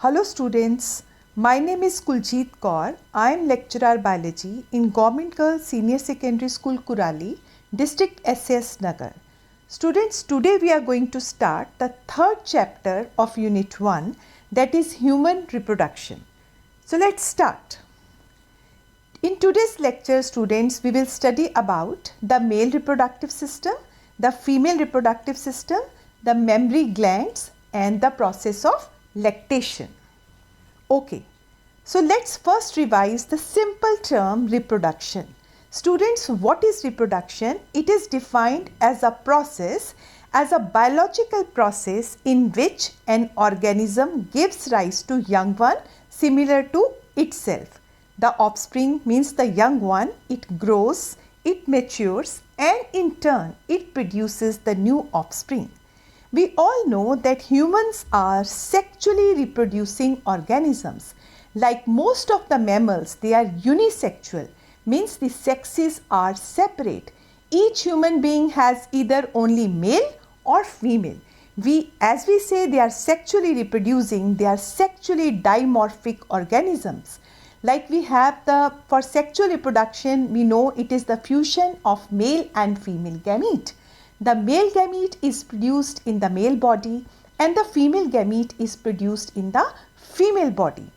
Hello students, my name is Kuljeet Kaur. I am lecturer biology in Government Girls Senior Secondary School Kurali, District SS Nagar. Students, today we are going to start the third chapter of Unit 1, that is human reproduction. So let's start. In today's lecture, students, we will study about the male reproductive system, the female reproductive system, the mammary glands and the process of lactation. Okay, so let's first revise the simple term reproduction. Students, what is reproduction? It is defined as a process, as a biological process in which an organism gives rise to young one similar to itself. The offspring means the young one, it grows, it matures and in turn it produces the new offspring. We all know that humans are sexually reproducing organisms. Like most of the mammals, they are unisexual, means the sexes are separate. Each human being has either only male or female. As we say, they are sexually reproducing, they are sexually dimorphic organisms. Like we have for sexual reproduction, we know it is the fusion of male and female gamete. The male gamete is produced in the male body and the female gamete is produced in the female body.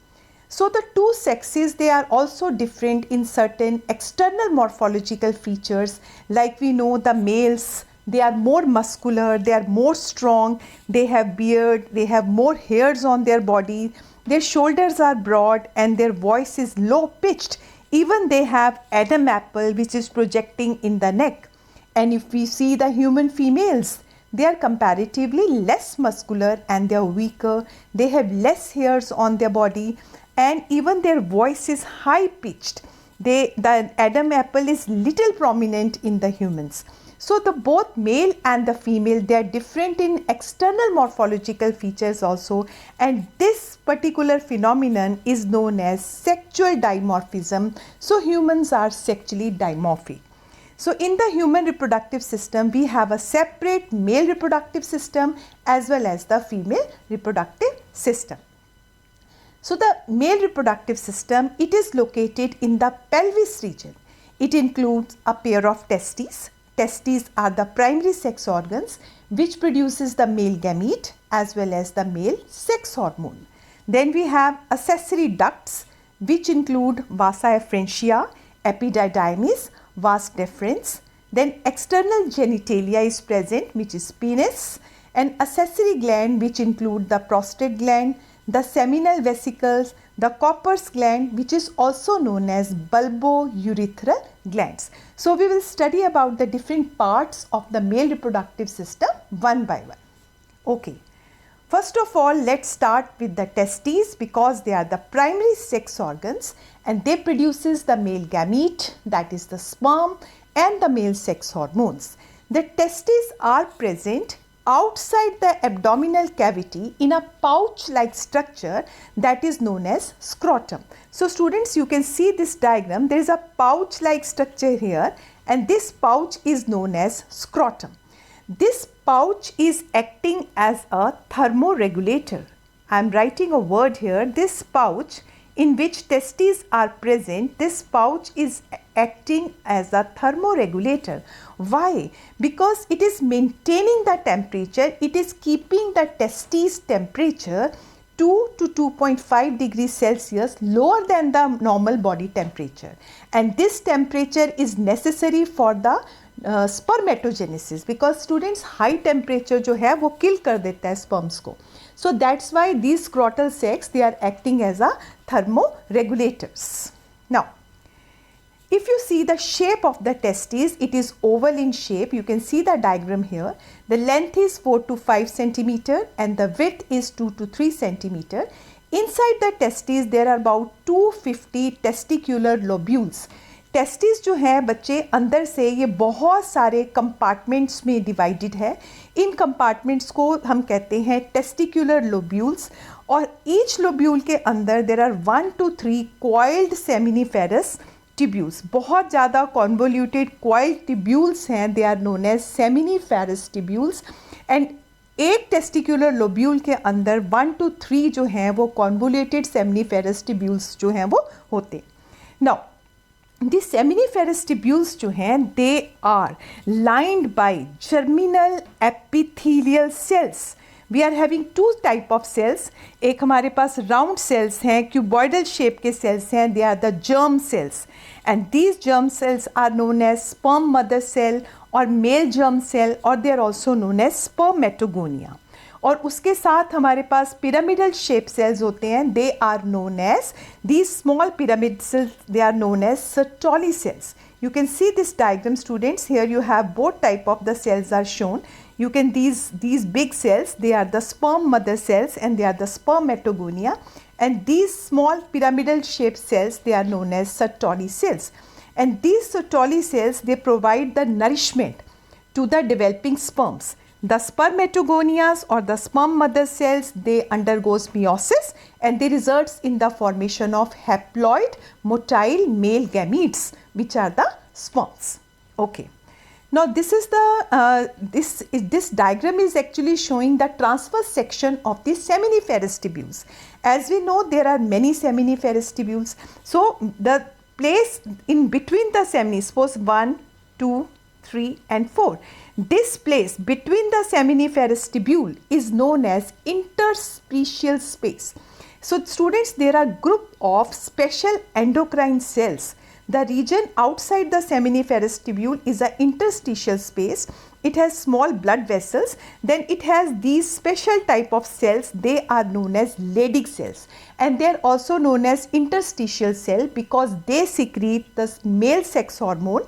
So the two sexes, they are also different in certain external morphological features. Like we know the males, they are more muscular, they are more strong, they have beard, they have more hairs on their body, their shoulders are broad and their voice is low pitched. Even they have Adam apple which is projecting in the neck. And if we see the human females, they are comparatively less muscular and they are weaker. They have less hairs on their body and even their voice is high pitched. The Adam apple is little prominent in the humans. So the both male and the female, they are different in external morphological features also, and this particular phenomenon is known as sexual dimorphism. So humans are sexually dimorphic. So in the human reproductive system, we have a separate male reproductive system as well as the female reproductive system. So the male reproductive system, it is located in the pelvis region. It includes a pair of testes. Testes are the primary sex organs which produces the male gamete as well as the male sex hormone. Then we have accessory ducts which include vasa efferentia, epididymis, vas deferens. Then external genitalia is present, which is penis, and accessory gland which include the prostate gland, the seminal vesicles, the Copper's gland, which is also known as bulbourethral glands. So we will study about the different parts of the male reproductive system one by one. Okay. First of all, let's start with the testes because they are the primary sex organs and they produces the male gamete, that is the sperm, and the male sex hormones. The testes are present outside the abdominal cavity in a pouch-like structure that is known as scrotum. So students, you can see this diagram. There is a pouch-like structure here and this pouch is known as scrotum. This pouch is acting as a thermoregulator. I am writing a word here. This pouch in which testes are present, this pouch is acting as a thermoregulator. Why? Because it is maintaining the temperature, it is keeping the testes temperature 2 to 2.5 degrees Celsius lower than the normal body temperature. And this temperature is necessary for the spermatogenesis because students high temperature जो है वो kill कर देता है sperms को. So that's why these scrotal sacs, they are acting as a thermoregulators. Now, if you see the shape of the testes, it is oval in shape. You can see the diagram here. The length is 4 to 5 centimeter and the width is 2 to 3 centimeter. Inside the testes, there are about 250 testicular lobules. Testis जो है बच्चे अंदर से ये बहुत सारे compartments में divided है. इन कंपार्टमेंट्स को हम कहते हैं टेस्टिकुलर लोब्यूल्स और ईच लोब्यूल के अंदर there are 1 to 3 coiled seminiferous tubules. बहुत ज़्यादा कॉन्वोल्यूटेड कॉइल्ड ट्यूब्यूल्स हैं. They are known as seminiferous tubules and एक टेस्टिकुलर लोब्यूल के अंदर 1 to 3 जो हैं वो कॉन्वोल्यूटेड सेमिनिफेरस टिब्यूल्स जो हैं वो होते। नाउ दी सेमिनिफेरस टिब्यूल्स जो हैं they are lined by germinal epithelial cells. We are having two type of cells, एक हमारे पास राउंड सेल्स हैं, क्यूबॉइडल शेप के सेल्स हैं, they are the germ cells and these germ cells are known as sperm mother cell और male germ cell और they are also known as spermatogonia. और उसके साथ हमारे पास पिरामिडल शेप सेल्स होते हैं, they are known as these small pyramid cells, they are known as Sertoli cells. You can see this diagram, students. Here you have both type of the cells are shown. You can these big cells, they are the sperm mother cells and they are the spermatogonia, and these small pyramidal shaped cells, they are known as Sertoli cells. And these Sertoli cells, they provide the nourishment to the developing sperms. The spermatogonias or the sperm mother cells, they undergoes meiosis and they results in the formation of haploid motile male gametes, which are the sperms. Okay. Now this is the this diagram is actually showing the transverse section of the seminiferous tubules. As we know, there are many seminiferous tubules. So the place in between the semini, suppose 1, 2, 3 and 4. This place between the seminiferous tubule is known as interstitial space. So students, there are group of special endocrine cells. The region outside the seminiferous tubule is an interstitial space. It has small blood vessels. Then it has these special type of cells. They are known as Leydig cells. And they are also known as interstitial cell because they secrete the male sex hormone,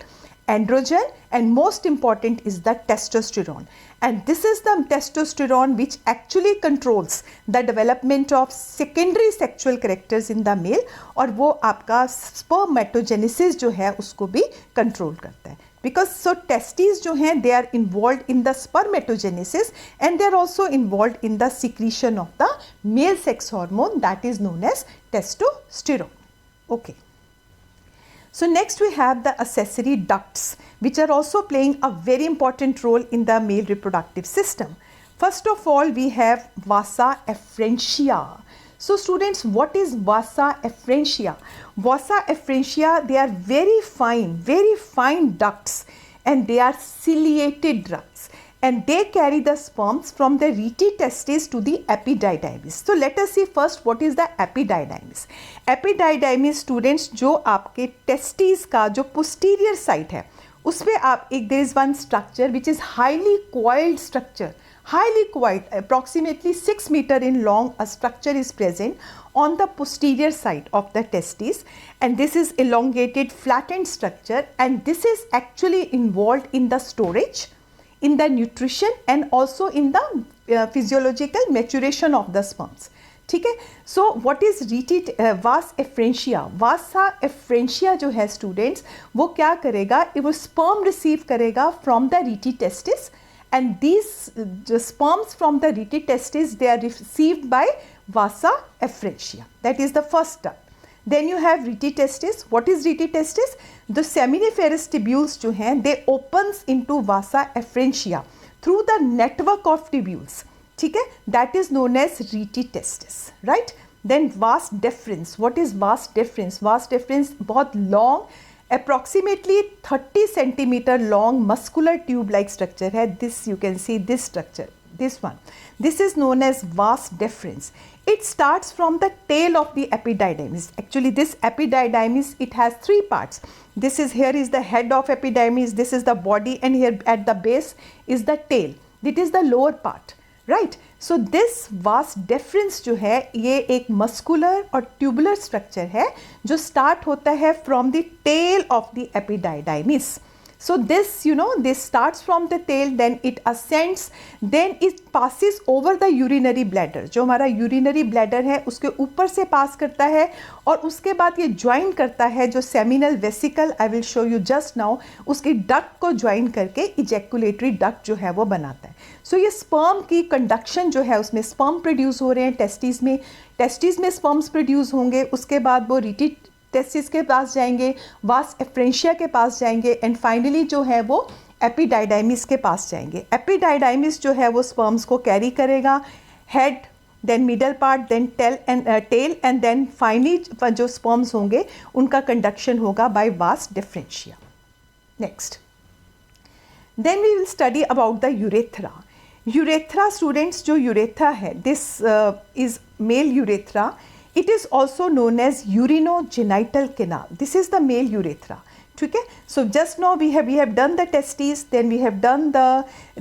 androgen, and most important is the testosterone. And this is the testosterone which actually controls the development of secondary sexual characters in the male, और वो आपका spermatogenesis जो है उसको भी control करता है. Because so testes जो हैं they are involved in the spermatogenesis and they are also involved in the secretion of the male sex hormone that is known as testosterone. Okay. So next we have the accessory ducts, which are also playing a very important role in the male reproductive system. First of all, we have vasa efferentia. So students, what is vasa efferentia? Vasa efferentia, they are very fine ducts and they are ciliated ducts. And they carry the sperms from the rete testis to the epididymis. So let us see first what is the epididymis. Epididymis students जो आपके testis का जो posterior side है उसमें आप एक there is one structure which is highly coiled structure. Highly coiled, approximately 6 meters in long, a structure is present on the posterior side of the testis, and this is elongated flattened structure, and this is actually involved in the storage, in the nutrition and also in the physiological maturation of the sperms. ठीक है. So what is vas efferentia? Vasa efferentia जो है students वो क्या करेगा, वो sperm receive करेगा from the rete testis, and these sperms from the rete testis they are received by vasa efferentia. That is the first duct. Then you have rete testis. What is rete testis? The seminiferous tubules जो हैं they opens into vasa efferentia through the network of tubules. ठीक है, that is known as rete testis, right? Then vas deferens. What is vas deferens? Vas deferens बहुत long, approximately 30 centimeter long muscular tube like structure है. This you can see this structure, this one. This is known as vas deferens. It starts from the tail of the epididymis. Actually this epididymis, it has three parts. This is, here is the head of epididymis, this is the body, and here at the base is the tail. It is the lower part, right? So this vas deferens जो है ये एक muscular और tubular structure है जो start होता है from the tail of the epididymis. So this, you know, this starts from the tail, then it ascends, then it passes over the urinary bladder. जो हमारा urinary bladder है उसके ऊपर से pass करता है और उसके बाद ये join करता है जो seminal vesicle, I will show you just now, उसकी duct को join करके ejaculatory duct जो है वो बनाता है. So ये sperm की conduction जो है उसमें sperm produce हो रहे हैं testis में sperms produce होंगे, उसके बाद वो टेस्टिस के पास जाएंगे, वास एफ्रेंशिया के पास जाएंगे, एंड फाइनली जो है वो एपिडाइडाइमिस के पास जाएंगे। एपिडाइडाइमिस जो है वो स्पर्म्स को कैरी करेगा, head, then middle part, then tail and then finally जो स्पर्म्स होंगे उनका कंडक्शन होगा by vas deferentia. Next, then we will study about the urethra. Urethra students, जो यूरेथ्रा है, this is male urethra. It is also known as urinogenital canal. This is the male urethra. ठीक है. So just now we have done the testes, then we have done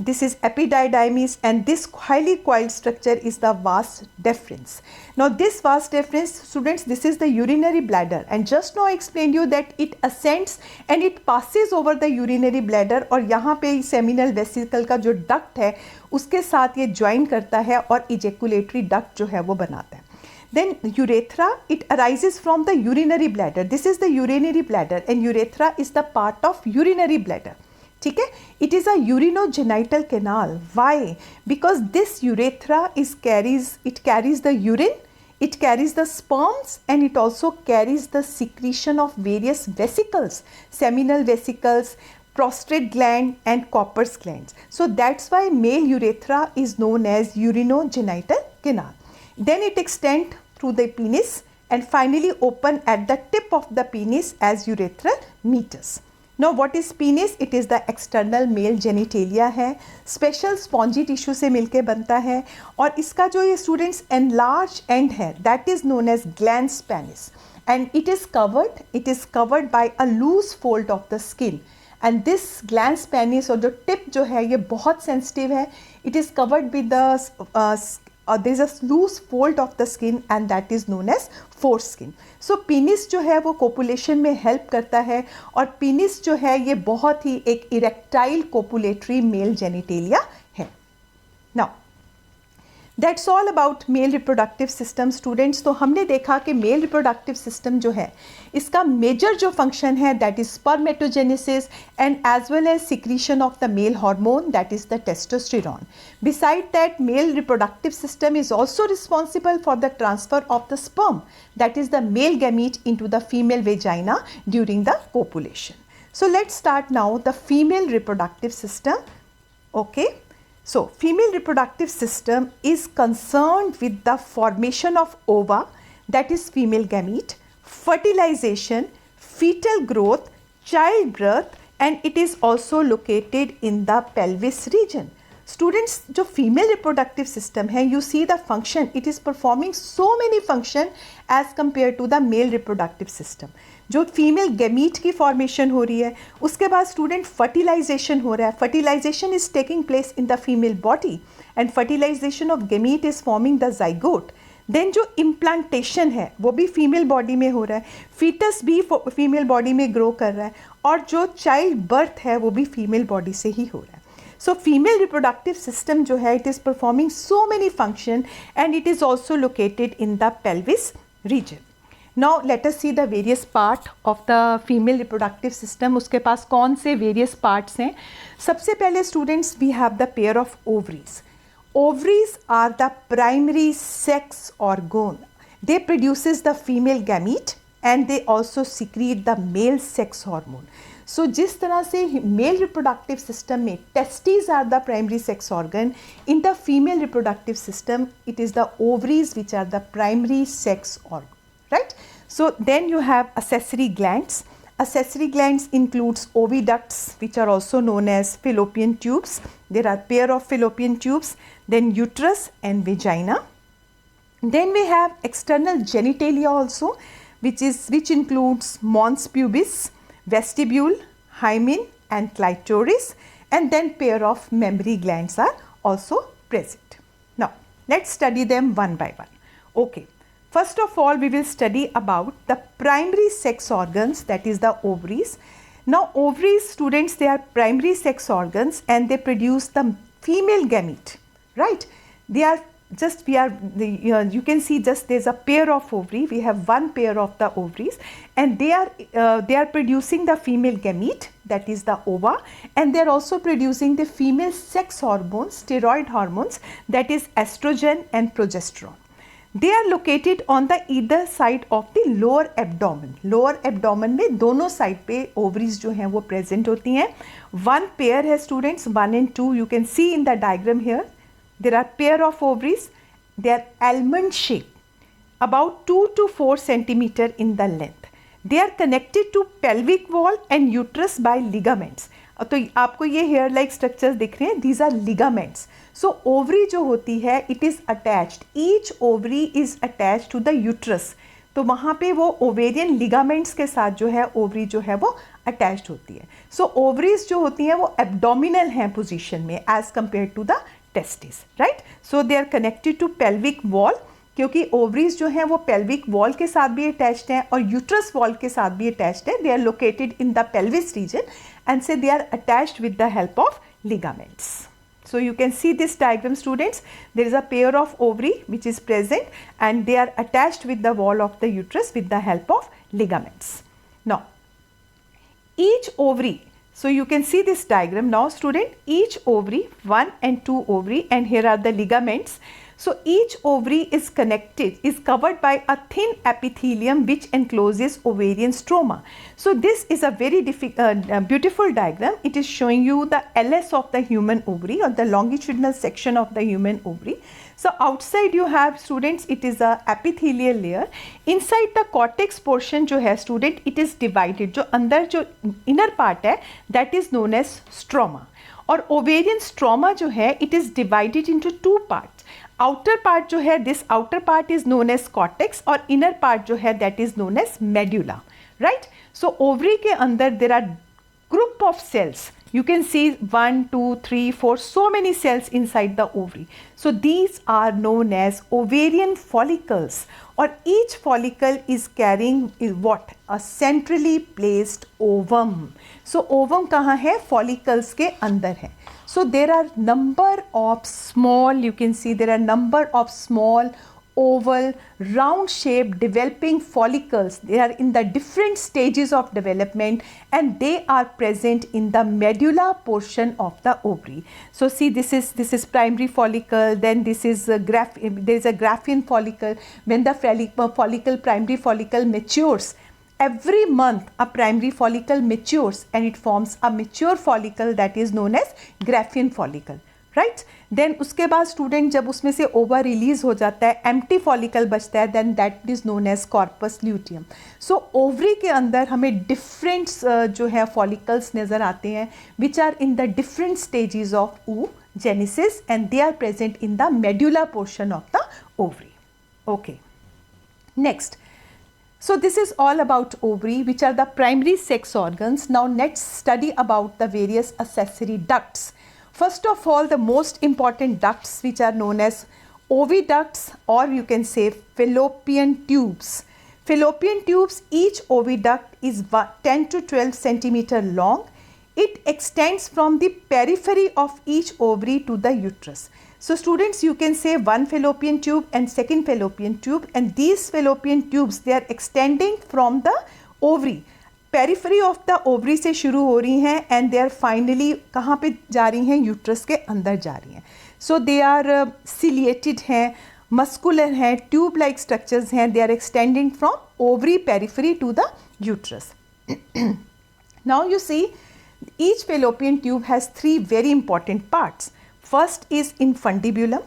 this is epididymis, and this highly coiled structure is the vas deferens. Now this vas deferens, students, this is the urinary bladder, and just now I explained you that it ascends and it passes over the urinary bladder, और यहाँ पे seminal vesicle का जो duct है उसके साथ ये join करता है और ejaculatory duct जो है वो बनाता है. Then urethra, it arises from the urinary bladder. This is the urinary bladder, and urethra is the part of urinary bladder. ठीक है. It is a urinogenital canal. Why? Because this urethra carries the urine, it carries the sperms, and it also carries the secretion of various vesicles, seminal vesicles, prostate gland and Copper's glands. So that's why male urethra is known as urinogenital canal. Then it extends through the penis and finally open at the tip of the penis as urethral meatus. Now what is penis? It is the external male genitalia है, special spongy tissue से मिलके बनता है, और इसका जो ये students enlarged end है, that is known as glans penis, and it is covered by a loose fold of the skin. And this glans penis, और जो tip जो है ये बहुत sensitive है, it is covered with the there is a loose fold of the skin, and that is known as foreskin. So penis जो है वो copulation में help करता है, और penis जो है ये बहुत ही एक erectile copulatory male genitalia है. Now that's all about male reproductive system students. तो हमने देखा कि male reproductive system जो है इसका major जो function है that is spermatogenesis and as well as secretion of the male hormone, that is the testosterone. Besides that, male reproductive system is also responsible for the transfer of the sperm, that is the male gamete, into the female vagina during the copulation. So let's start now the female reproductive system. Okay. So female reproductive system is concerned with the formation of ova, that is female gamete, fertilization, fetal growth, childbirth, and it is also located in the pelvis region. Students, जो female reproductive system है, you see the function, it is performing so many function as compared to the male reproductive system. जो female gamete की formation हो रही है, उसके बाद student fertilization हो रहा है. Fertilization is taking place in the female body, and fertilization of gamete is forming the zygote. Then जो implantation है वो भी female body में हो रहा है, fetus भी female body में grow कर रहा है, और जो child birth है वो भी female body से ही हो रहा है. So female reproductive system जो है, it is performing so many function, and it is also located in the pelvis region. Now let us see the various part of the female reproductive system. उसके पास कौन से various parts हैं. सबसे पहले students, we have the pair of ovaries. Ovaries are the primary sex organ. They produces the female gamete and they also secrete the male sex hormone. So जिस तरह से male reproductive system में testes are the primary sex organ, in the female reproductive system it is the ovaries which are the primary sex organ, right? So then you have accessory glands. Accessory glands includes oviducts, which are also known as fallopian tubes. There are pair of fallopian tubes, then uterus and vagina. Then we have external genitalia also, which includes mons pubis, vestibule, hymen and clitoris, and then pair of mammary glands are also present. Now let's study them one by one. Okay. First of all, we will study about the primary sex organs, that is the ovaries. Now ovaries, students, they are primary sex organs and they produce the female gamete, right? They are just, you can see just there's a pair of ovary. We have one pair of the ovaries, and they are producing the female gamete, that is the ova, and they are also producing the female sex hormones, steroid hormones, that is estrogen and progesterone. They are located on the either side of the lower abdomen. Lower abdomen में दोनों side पे ovaries जो हैं वो present होती हैं. One pair है students, 1 and 2. You can see in the diagram here there are pair of ovaries. They are almond shape, about 2 to 4 centimeter in the length. They are connected to pelvic wall and uterus by ligaments. तो आपको ये hair like structures दिख रहे हैं, these are ligaments. So ovary जो होती है it is attached, each ovary is attached to the uterus. तो वहाँ पे वो ओवेरियन लिगामेंट्स के साथ जो है ओवरी जो है वो अटैच्ड होती है. सो ओवरीज जो होती हैं वो एब्डोमिनल हैं पोजीशन में as compare to the testis, right. So they are connected to pelvic wall, क्योंकि ओवरीज जो हैं वो पेल्विक वॉल के साथ भी अटैच्ड हैं और यूट्रस वॉल के साथ भी अटैच्ड है. They are located in the pelvis region and so they are attached with the help of ligaments. So you can see this diagram students, there is a pair of ovary which is present and they are attached with the wall of the uterus with the help of ligaments. Now each ovary, so you can see this diagram now student, each ovary, 1 and 2 ovary, and here are the ligaments. So each ovary is connected, is covered by a thin epithelium which encloses ovarian stroma. So this is a very beautiful diagram. It is showing you the LS of the human ovary or the longitudinal section of the human ovary. So outside you have students, it is a epithelial layer. Inside the cortex portion जो है student, it is divided. जो अंदर जो inner part है, that is known as stroma. और ovarian stroma जो है, it is divided into two parts. Outer part जो है, this outer part is known as cortex और इनर पार्ट जो है that is known as medulla, right. So ovary के अंदर there are group of cells. You can see 1, 2, 3, 4, so many cells inside the ovary. So these are known as ovarian follicles, or each follicle is carrying what? A centrally placed ovum. So ovum कहाँ है? Follicles के अंदर है. So there are number of small, you can see there are number of small oval round shaped developing follicles. They are in the different stages of development and they are present in the medulla portion of the ovary. So see, this is primary follicle, then this is there is a Graafian follicle. When the primary follicle matures, every month a primary follicle matures and it forms a mature follicle that is known as Graafian follicle, right. Then उसके बाद student जब उसमें से over release हो जाता है, empty follicle बचता है, then that is known as corpus luteum. So ovary के अंदर हमें डिफरेंट जो है फॉलिकल्स नज़र आते हैं which are in the different stages of oogenesis and they are present in the medulla portion of the ovary. Okay, next. So this is all about ovary, which are the primary sex organs. Now let's study about the various accessory ducts. First of all, the most important ducts which are known as oviducts, or you can say fallopian tubes. Fallopian tubes, each oviduct is 10 to 12 centimeter long. It extends from the periphery of each ovary to the uterus. So students, you can say one fallopian tube and second fallopian tube, and these fallopian tubes, they are extending from the ovary. Periphery of the ovary से शुरू हो रही हैं and they are finally कहाँ पे जा रही हैं? यूट्रस के अंदर जा रही हैं. सो दे आर सिलिएटेड हैं, मस्कुलर हैं, ट्यूब लाइक स्ट्रक्चर्स हैं. They are extending from ovary periphery to the uterus. Now you see each fallopian tube has 3 very important parts. First is infundibulum.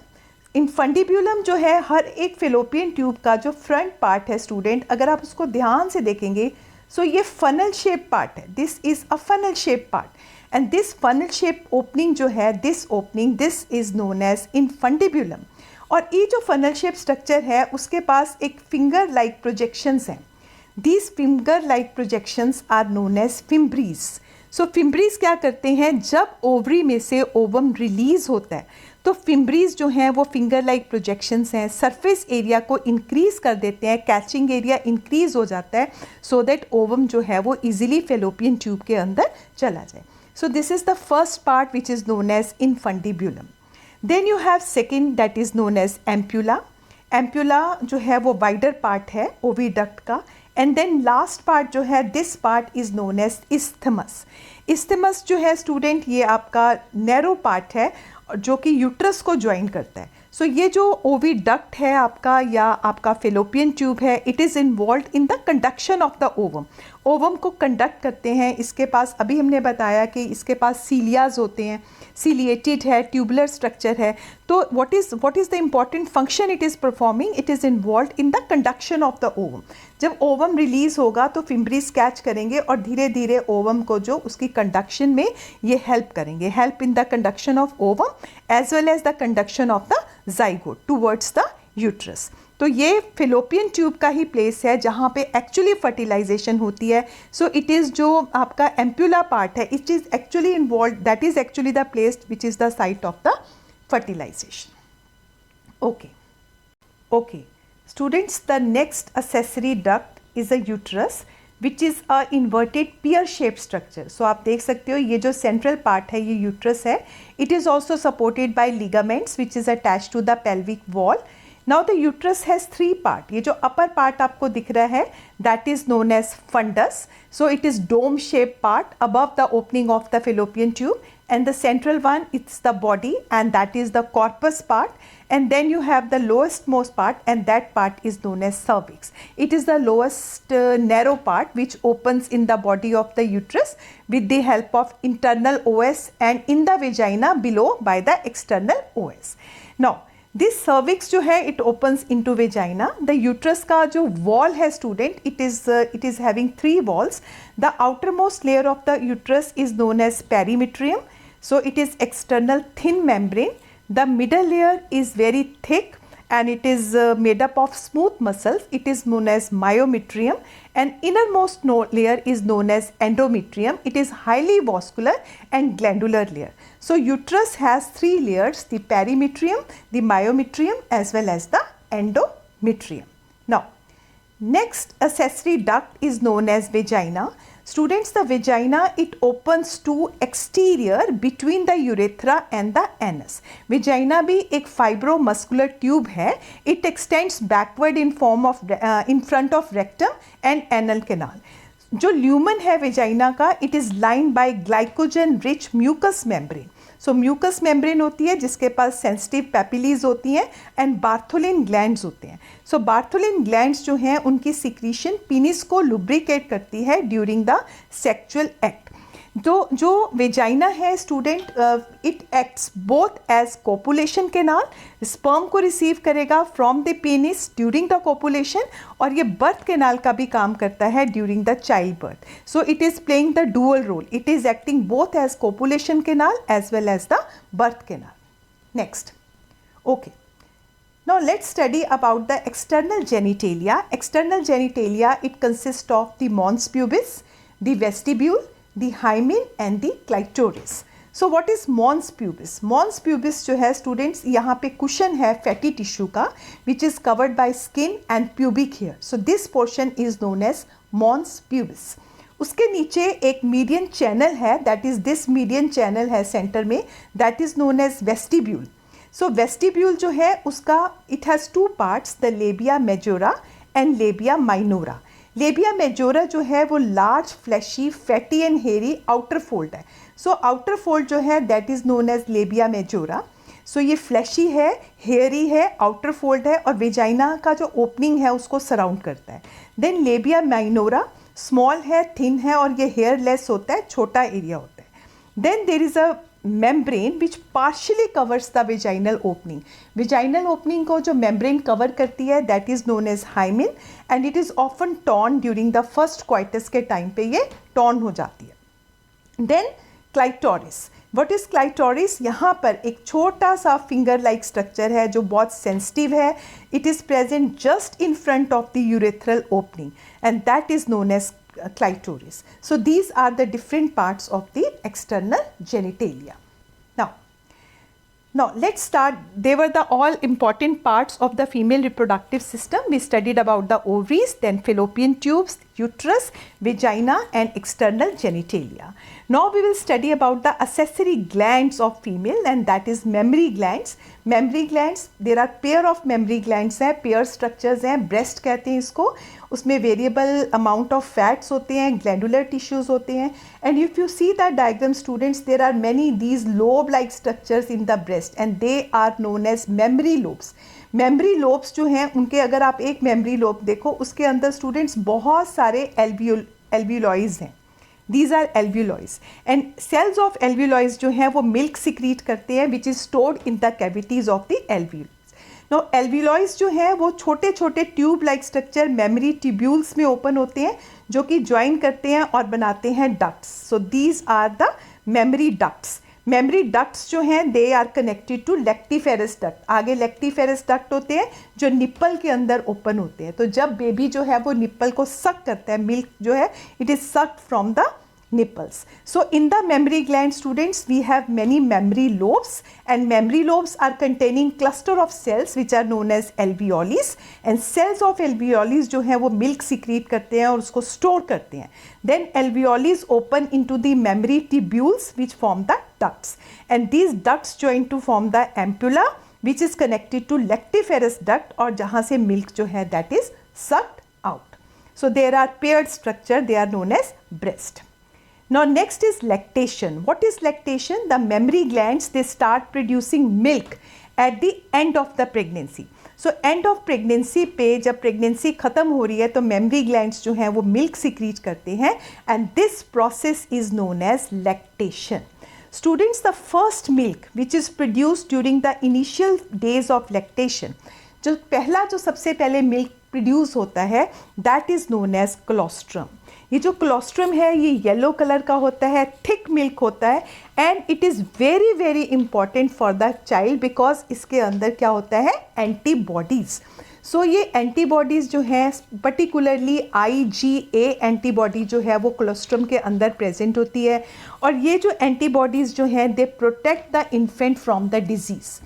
Infundibulum जो है हर एक fallopian tube का जो front part है student, अगर आप उसको ध्यान से देखेंगे सो ये फनल शेप पार्ट है. This is a funnel shape part and this funnel shape opening जो है, this opening, this is known as infundibulum. और ये जो फनल शेप स्ट्रक्चर है उसके पास एक फिंगर लाइक प्रोजेक्शंस हैं. These finger like projections are known as fimbriae. So fimbriae क्या करते हैं? जब ओवरी में से ओवम रिलीज होता है तो फिम्ब्रीज जो हैं वो फिंगर लाइक प्रोजेक्शंस हैं, सरफेस एरिया को इंक्रीज कर देते हैं, कैचिंग एरिया इंक्रीज हो जाता है सो दैट ओवम जो है वो इजीली फेलोपियन ट्यूब के अंदर चला जाए. So this is the first part which is known as infundibulum. Then you have second that is known as ampulla. Ampulla जो है वो वाइडर पार्ट है ओविडक्ट का. एंड देन लास्ट पार्ट जो है, this part is known as isthmus. Isthmus जो है student ये आपका नैरो पार्ट है जो कि यूट्रस को ज्वाइन करता है. सो ये जो ओविडक्ट है आपका या आपका फेलोपियन ट्यूब है, it is involve in the conduction of the ovum. Ovum को कंडक्ट करते हैं. इसके पास अभी हमने बताया कि इसके पास सीलियाज होते हैं, सीलिएटेड है, ट्यूबुलर स्ट्रक्चर है. तो what is the important function it is performing? It is involve in the conduction of the ovum. जब ओवम रिलीज होगा तो फिम्ब्रीज कैच करेंगे और धीरे धीरे ओवम को जो उसकी कंडक्शन में ये हेल्प करेंगे, help in the conduction of ovum as well as the conduction of the zygote towards the uterus. तो ये फेलोपियन ट्यूब का ही प्लेस है जहाँ पे एक्चुअली फर्टिलाइजेशन होती है. सो इट इज़ जो आपका एम्प्यूला पार्ट है, it is actually involve, that is actually the place which is the site of the fertilization. Okay. Students, the next accessory duct is a uterus which is a inverted pear shaped structure. So आप देख सकते हो ये जो central part है ये uterus है. It is also supported by ligaments which is attached to the pelvic wall. Now the uterus has three parts. ये जो upper part आपको दिख रहा है that is known as fundus. So it is dome shaped part above the opening of the fallopian tube, and the central one it's the body and that is the corpus part, and then you have the lowest most part and that part is known as cervix. It is the lowest narrow part which opens in the body of the uterus with the help of internal OS and in the vagina below by the external OS. Now this cervix जो है it opens into vagina. The uterus का जो wall है student, it is having three walls. The outer most layer of the uterus is known as perimetrium. So it is external thin membrane. The middle layer is very thick and it is made up of smooth muscles. It is known as myometrium, and innermost layer is known as endometrium. It is highly vascular and glandular layer. So uterus has three layers: the perimetrium, the myometrium as well as the endometrium. Now next accessory duct is known as vagina. Students, the vagina it opens to exterior between the urethra and the anus. Vagina भी एक fibromuscular tube है. It extends backward in form of in front of rectum and anal canal. जो lumen है vagina का, it is lined by glycogen rich mucous membrane. So mucus membrane होती है जिसके पास sensitive पैपिलीज होती हैं एंड बार्थोलिन ग्लैंड्स होते हैं. सो बार्थोलिन ग्लैंड्स जो हैं उनकी सिक्रीशन पीनिस को लुब्रिकेट करती है ड्यूरिंग द सेक्सुअल एक्ट. तो जो वेजाइना है student, it acts both as copulation canal. Sperm को रिसीव करेगा from the penis during the copulation, और ये बर्थ कैनाल का भी काम करता है during the child birth. So it is playing the dual role. It is acting both as copulation canal as well as the birth canal. Next. Okay, now let's study about the external genitalia. External genitalia, it consists of the mons pubis, the vestibule, the hymen and the clitoris. So what is mons pubis? Mons pubis जो है students, यहाँ पे cushion है fatty tissue का which is covered by skin and pubic hair. So this portion is known as mons pubis. उसके नीचे एक median channel है, that is this median channel है center में, that is known as vestibule. So vestibule जो है उसका it has two parts, the labia majora and labia minora. Labia majora जो है वो large fleshy fatty and hairy outer fold है. So outer fold जो है that is known as labia majora. So ये फ्लैशी है, हेयरी है, outer fold है और वेजाइना का जो ओपनिंग है उसको सराउंड करता है. देन लेबिया माइनोरा स्मॉल है, थिन है और ये हेयरलेस होता है, छोटा एरिया होता है. Then there is a membrane which partially covers the vaginal opening. Vaginal opening को जो membrane cover करती है that is known as hymen, and it is often torn during the first coitus के time पे ये torn हो जाती है. Then clitoris. What is clitoris? यहाँ पर एक छोटा सा finger like structure है जो बहुत sensitive है. It is present just in front of the urethral opening and that is known as clitoris. So these are the different parts of the external genitalia. Now let's start. They were the all important parts of the female reproductive system. We studied about the ovaries, then fallopian tubes, uterus, vagina and external genitalia. Now we will study about the accessory glands of female, and that is mammary glands. Mammary glands, there are pair of mammary glands हैं, pair structures हैं, breast कहते हैं इसको, उसमें variable amount of fats होते हैं, glandular tissues होते हैं, and if you see the diagram students, there are many these lobe like structures in the breast and they are known as mammary lobes. Memory lobes जो हैं उनके अगर आप एक मेमरी लोब देखो उसके अंदर स्टूडेंट्स बहुत सारे एल्व्यूलॉइज हैं. These are alveoli and cells of alveoli जो हैं वो मिल्क सिक्रीट करते हैं which is stored in the cavities of the alveoli. Now alveoli जो हैं वो छोटे छोटे tube like structure mammary tubules में ओपन होते हैं जो कि ज्वाइन करते हैं और बनाते हैं ducts. So these are the mammary ducts. Mammary ducts जो हैं they are connected to lactiferous duct. आगे लेक्टिफेरस डक्ट होते हैं जो निप्पल के अंदर ओपन होते हैं. तो जब बेबी जो है वो निप्पल को सक करता है, मिल्क जो है it is sucked from the nipples. So in the mammary gland students we have many mammary lobes, and mammary lobes are containing cluster of cells which are known as alveoles, and cells of alveoles जो है वो milk secrete करते हैं और उसको store करते हैं. Then alveoles open into the mammary tubules which form the ducts, and these ducts join to form the ampulla which is connected to lactiferous duct और जहाँ से milk जो है that is sucked out. So there are paired structure, they are known as breast. Now next is lactation. What is lactation? The mammary glands they start producing milk at the end of the pregnancy. So end of pregnancy पे जब pregnancy ख़त्म हो रही है तो mammary glands जो हैं वो milk secrete करते हैं, and this process is known as lactation. Students, the first milk which is produced during the initial days of lactation, जो पहला जो सबसे पहले milk produce होता है that is known as colostrum. ये जो कोलोस्ट्रम है ये येलो कलर का होता है, थिक मिल्क होता है, and it is very very important for the child because इसके अंदर क्या होता है एंटीबॉडीज़. सो ये एंटीबॉडीज़ जो हैं पर्टिकुलरली IgA एंटीबॉडी जो है वो कोलोस्ट्रम के अंदर प्रेजेंट होती है, और ये जो एंटीबॉडीज़ जो हैं they protect the infant from the disease,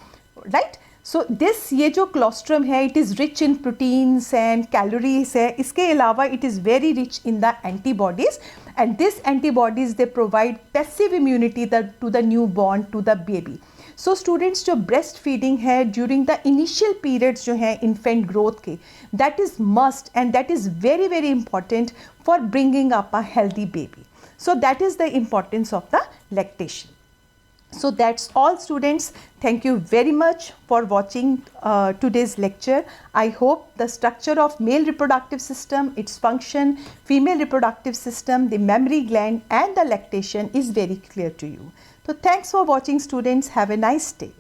right. So this ये जो कोलोस्ट्रम है it is rich in proteins and calories है, इसके अलावा it is very rich in the antibodies, and this antibodies they provide passive immunity to the new born to the baby. So students जो breast feeding है during the initial periods जो हैं infant growth के, that is must and that is very very important for bringing up a healthy baby. So that is the importance of the lactation. So that's all students. Thank you very much for watching today's lecture. I hope the structure of male reproductive system, its function, female reproductive system, the mammary gland and the lactation is very clear to you. So thanks for watching students. Have a nice day.